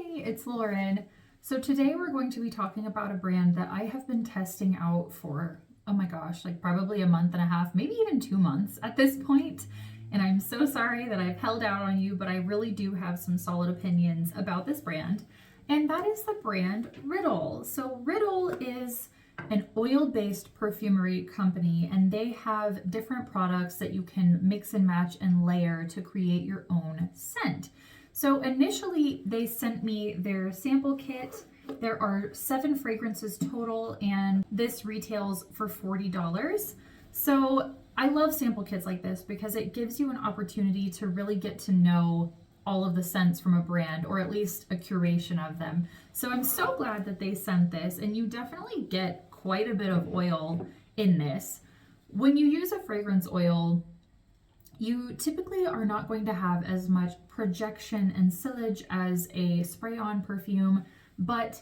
Hey, it's Lauren. So today we're going to be talking about a brand that I have been testing out for, oh my gosh, like probably a month and a half, maybe even 2 months at this point. And I'm so sorry that I've held out on you, but I really do have some solid opinions about this brand. And that is the brand Riddle. So Riddle is an oil-based perfumery company, and they have different products that you can mix and match and layer to create your own scent. So initially they sent me their sample kit. There are 7 fragrances total, and this retails for $40. So I love sample kits like this because it gives you an opportunity to really get to know all of the scents from a brand, or at least a curation of them. So I'm so glad that they sent this, and you definitely get quite a bit of oil in this. When you use a fragrance oil, you typically are not going to have as much projection and sillage as a spray-on perfume, but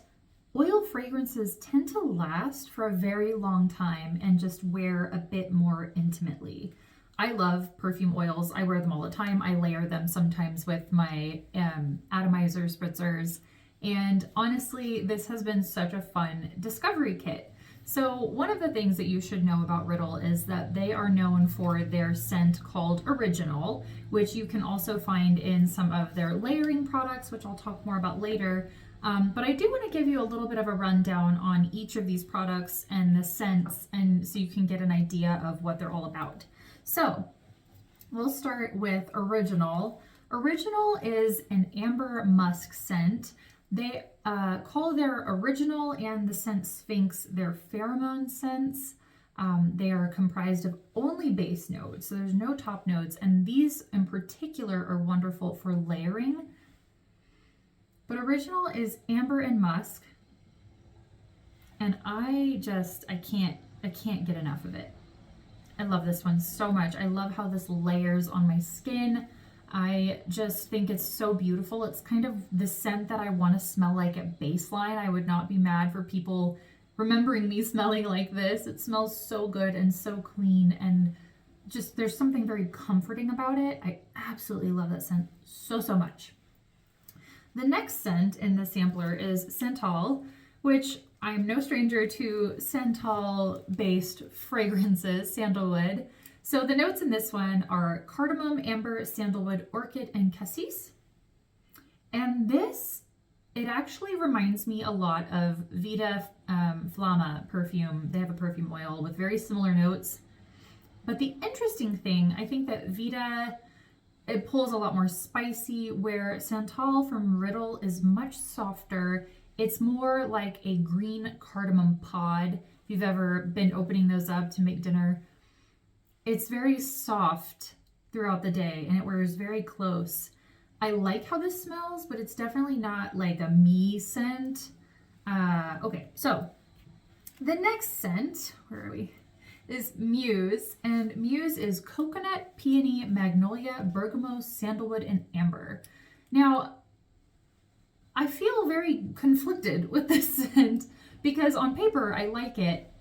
oil fragrances tend to last for a very long time and just wear a bit more intimately. I love perfume oils. I wear them all the time. I layer them sometimes with my atomizer spritzers. And honestly, this has been such a fun discovery kit. So one of the things that you should know about Riddle is that they are known for their scent called Original, which you can also find in some of their layering products, which I'll talk more about later. But I do want to give you a little bit of a rundown on each of these products and the scents, and so you can get an idea of what they're all about. So we'll start with Original. Original is an amber musk scent. They call their Original and the scent Sphinx their pheromone scents. They are comprised of only base notes, so there's no top notes, and these in particular are wonderful for layering. But Original is amber and musk, and I can't get enough of it. I love this one so much. I love how this layers on my skin. I just think it's so beautiful. It's kind of the scent that I want to smell like at baseline. I would not be mad for people remembering me smelling like this. It smells so good and so clean, and just there's something very comforting about it. I absolutely love that scent so much. The next scent in the sampler is Santal, which I'm no stranger to Santal-based fragrances, sandalwood. So the notes in this one are cardamom, amber, sandalwood, orchid, and cassis. And this, it actually reminds me a lot of Vita Flamma perfume. They have a perfume oil with very similar notes. But the interesting thing, I think that Vita, it pulls a lot more spicy, where Santal from Riddle is much softer. It's more like a green cardamom pod. If you've ever been opening those up to make dinner, it's very soft throughout the day and it wears very close. I like how this smells, but it's definitely not like a me scent. Okay, so the next scent, where are we? Is Muse, and Muse is coconut, peony, magnolia, bergamot, sandalwood, and amber. Now, I feel very conflicted with this scent because on paper I like it.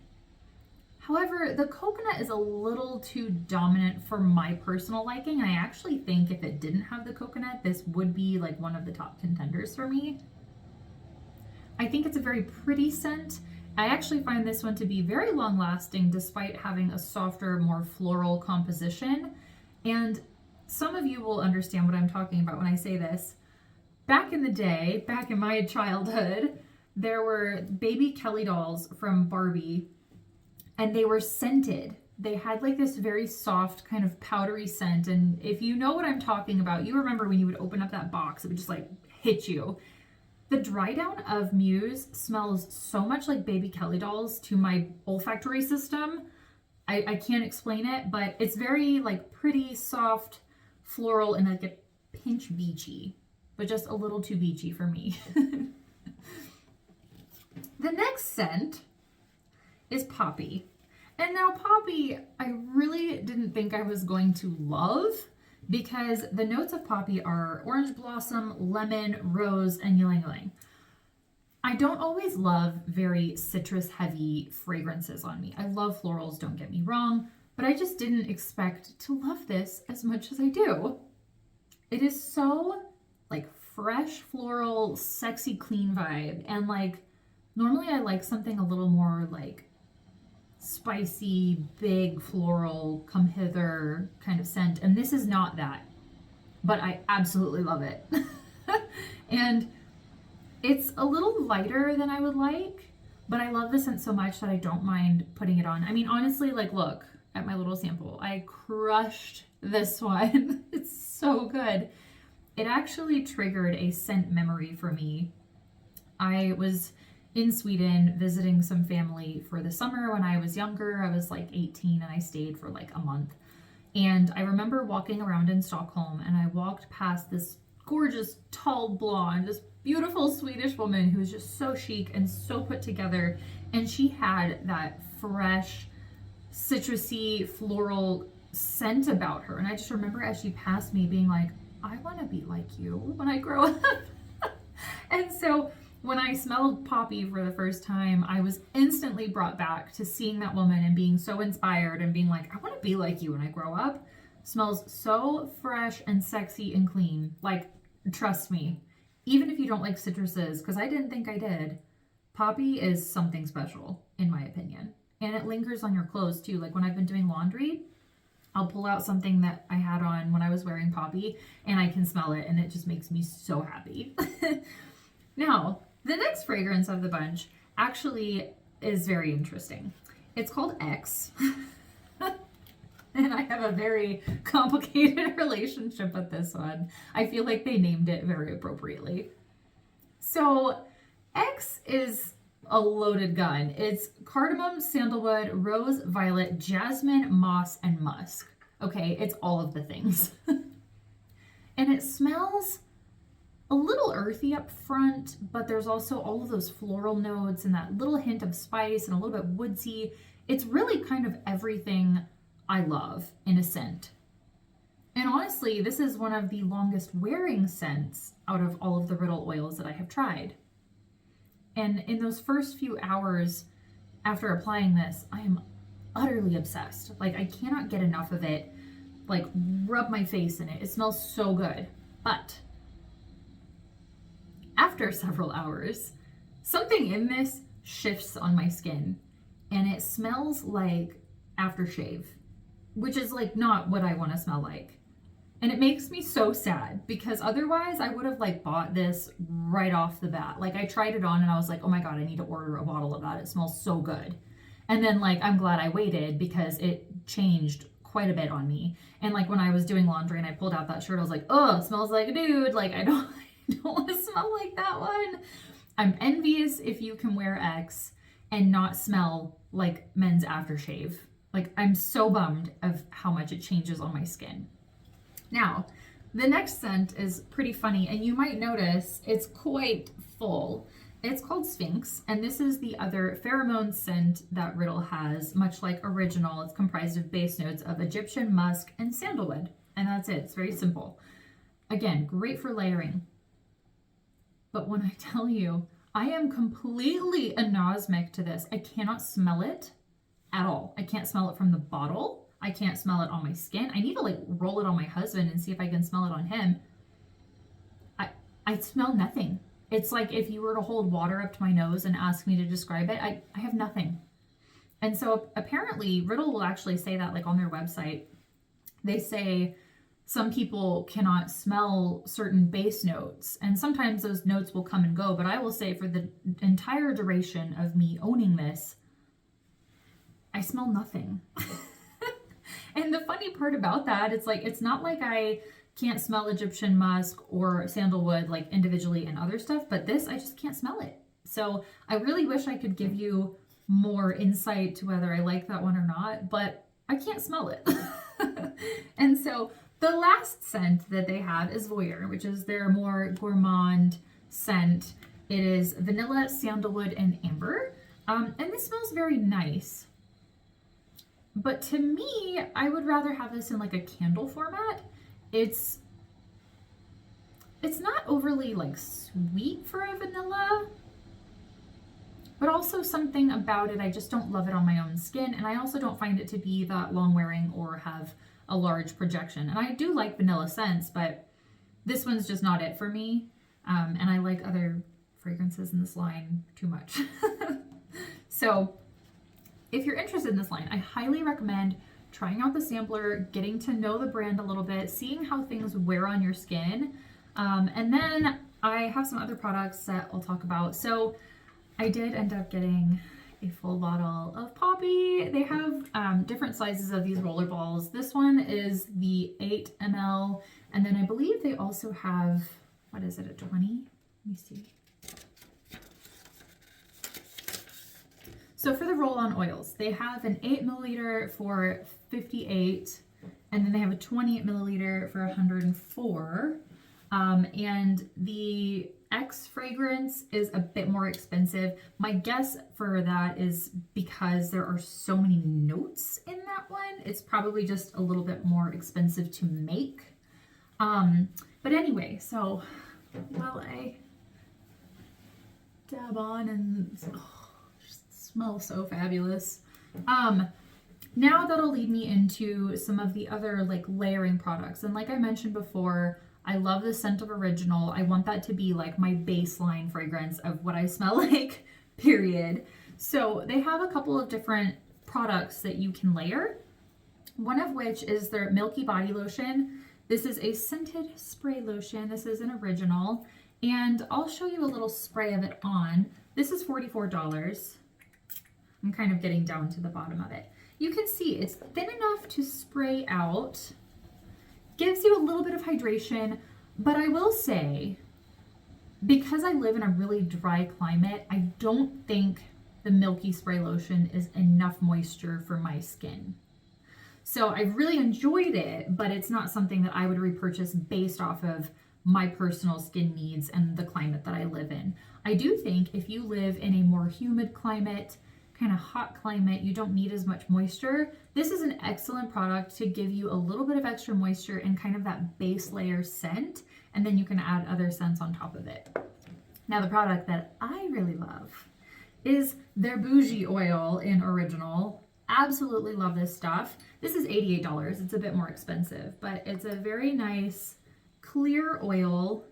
However, the coconut is a little too dominant for my personal liking. I actually think if it didn't have the coconut, this would be like one of the top contenders for me. I think it's a very pretty scent. I actually find this one to be very long lasting despite having a softer, more floral composition. And some of you will understand what I'm talking about when I say this. Back in the day, back in my childhood, there were baby Kelly dolls from Barbie, and they were scented. They had like this very soft kind of powdery scent. And if you know what I'm talking about, you remember when you would open up that box, it would just like hit you. The dry down of Muse smells so much like baby Kelly dolls to my olfactory system. I can't explain it, but it's very like pretty soft, floral, and like a pinch beachy, but just a little too beachy for me. The next scent is Poppy. And now Poppy, I really didn't think I was going to love, because the notes of Poppy are orange blossom, lemon, rose, and ylang ylang. I don't always love very citrus heavy fragrances on me. I love florals, don't get me wrong, but I just didn't expect to love this as much as I do. It is so like fresh, floral, sexy, clean vibe. And like, normally I like something a little more like spicy, big, floral, come hither kind of scent. And this is not that, but I absolutely love it. And it's a little lighter than I would like, but I love the scent so much that I don't mind putting it on. I mean, honestly, like, look at my little sample. I crushed this one. It's so good. It actually triggered a scent memory for me. I was in Sweden visiting some family for the summer when I was younger. I was like 18 and I stayed for like a month. And I remember walking around in Stockholm and I walked past this gorgeous, tall blonde, this beautiful Swedish woman who was just so chic and so put together. And she had that fresh, citrusy, floral scent about her. And I just remember as she passed me being like, I want to be like you when I grow up. And so when I smelled Poppy for the first time, I was instantly brought back to seeing that woman and being so inspired and being like, I want to be like you when I grow up. Smells so fresh and sexy and clean. Like, trust me, even if you don't like citruses, because I didn't think I did, Poppy is something special, in my opinion. And it lingers on your clothes too. Like when I've been doing laundry, I'll pull out something that I had on when I was wearing Poppy and I can smell it and it just makes me so happy. Now, the next fragrance of the bunch actually is very interesting. It's called X. And I have a very complicated relationship with this one. I feel like they named it very appropriately. So X is a loaded gun. It's cardamom, sandalwood, rose, violet, jasmine, moss, and musk. Okay, it's all of the things. And it smells a little earthy up front, but there's also all of those floral notes and that little hint of spice and a little bit woodsy. It's really kind of everything I love in a scent. And honestly, this is one of the longest wearing scents out of all of the Riddle oils that I have tried. And in those first few hours after applying this, I am utterly obsessed. Like, I cannot get enough of it. Like, rub my face in it. It smells so good. But after several hours, something in this shifts on my skin and it smells like aftershave, which is like not what I want to smell like. And it makes me so sad because otherwise I would have like bought this right off the bat. Like I tried it on and I was like, oh my God, I need to order a bottle of that. It smells so good. And then like, I'm glad I waited because it changed quite a bit on me. And like when I was doing laundry and I pulled out that shirt, I was like, oh, it smells like a dude. Like I don't want to smell like that one. I'm envious if you can wear X and not smell like men's aftershave. Like I'm so bummed of how much it changes on my skin. Now, the next scent is pretty funny, and you might notice it's quite full. It's called Sphinx, and this is the other pheromone scent that Riddle has, much like Original. It's comprised of base notes of Egyptian musk and sandalwood, and that's it. It's very simple. Again, great for layering. But when I tell you, I am completely anosmic to this. I cannot smell it at all. I can't smell it from the bottle. I can't smell it on my skin. I need to like roll it on my husband and see if I can smell it on him. I smell nothing. It's like if you were to hold water up to my nose and ask me to describe it, I have nothing. And so apparently Riddle will actually say that like on their website. They say some people cannot smell certain base notes and sometimes those notes will come and go. But I will say for the entire duration of me owning this, I smell nothing. And the funny part about that, it's like, it's not like I can't smell Egyptian musk or sandalwood like individually and other stuff, but this, I just can't smell it. So I really wish I could give you more insight to whether I like that one or not, but I can't smell it. And so the last scent that they have is Voyeur, which is their more gourmand scent. It is vanilla, sandalwood, and amber. And this smells very nice. But to me, I would rather have this in like a candle format. It's not overly like sweet for a vanilla, but also something about it, I just don't love it on my own skin. And I also don't find it to be that long wearing or have a large projection. And I do like vanilla scents, but this one's just not it for me. And I like other fragrances in this line too much. So if you're interested in this line, I highly recommend trying out the sampler, getting to know the brand a little bit, seeing how things wear on your skin. And then I have some other products that I'll talk about. So I did end up getting a full bottle of Poppy. They have different sizes of these roller balls. This one is the 8 ml. And then I believe they also have, what is it, a 20? Let me see. So for the roll-on oils, they have an 8 milliliter for $58, and then they have a 20 milliliter for $104. And the X fragrance is a bit more expensive. My guess for that is because there are so many notes in that one, it's probably just a little bit more expensive to make. But anyway, so while I dab on and smells so fabulous. Now that'll lead me into some of the other like layering products. And like I mentioned before, I love the scent of Original. I want that to be like my baseline fragrance of what I smell like, period. So they have a couple of different products that you can layer. One of which is their Milky body lotion. This is a scented spray lotion. This is an Original. And I'll show you a little spray of it on. This is $44. I'm kind of getting down to the bottom of it. You can see it's thin enough to spray out, gives you a little bit of hydration, but I will say, because I live in a really dry climate, I don't think the Milky spray lotion is enough moisture for my skin. So I've really enjoyed it, but it's not something that I would repurchase based off of my personal skin needs and the climate that I live in. I do think if you live in a more humid climate, kind of hot climate, you don't need as much moisture, this is an excellent product to give you a little bit of extra moisture and kind of that base layer scent, and then you can add other scents on top of it. Now the product that I really love is their Bougie oil in Original. Absolutely love this stuff. This is $88. It's a bit more expensive, but it's a very nice clear oil.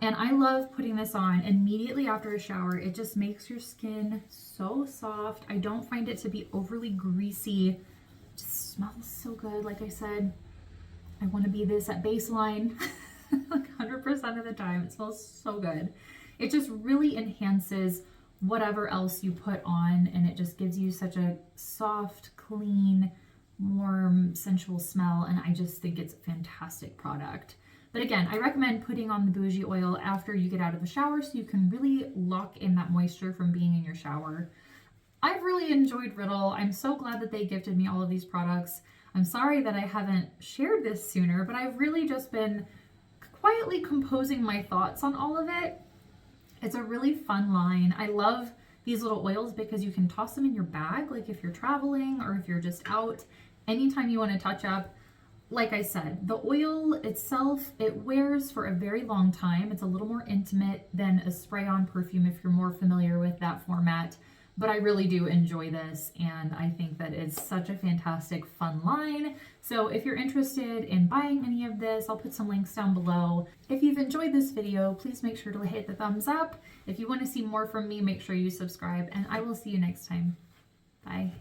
And I love putting this on immediately after a shower. It just makes your skin so soft. I don't find it to be overly greasy. It just smells so good. Like I said, I want to be this at baseline like 100% of the time. It smells so good. It just really enhances whatever else you put on, and it just gives you such a soft, clean, warm, sensual smell, and I just think it's a fantastic product. But again, I recommend putting on the Bougie oil after you get out of the shower so you can really lock in that moisture from being in your shower. I've really enjoyed Riddle. I'm so glad that they gifted me all of these products. I'm sorry that I haven't shared this sooner, but I've really just been quietly composing my thoughts on all of it. It's a really fun line. I love these little oils because you can toss them in your bag, like if you're traveling or if you're just out, anytime you want to touch up. Like I said, the oil itself, it wears for a very long time. It's a little more intimate than a spray-on perfume if you're more familiar with that format. But I really do enjoy this, and I think that it's such a fantastic, fun line. So if you're interested in buying any of this, I'll put some links down below. If you've enjoyed this video, please make sure to hit the thumbs up. If you want to see more from me, make sure you subscribe, and I will see you next time. Bye.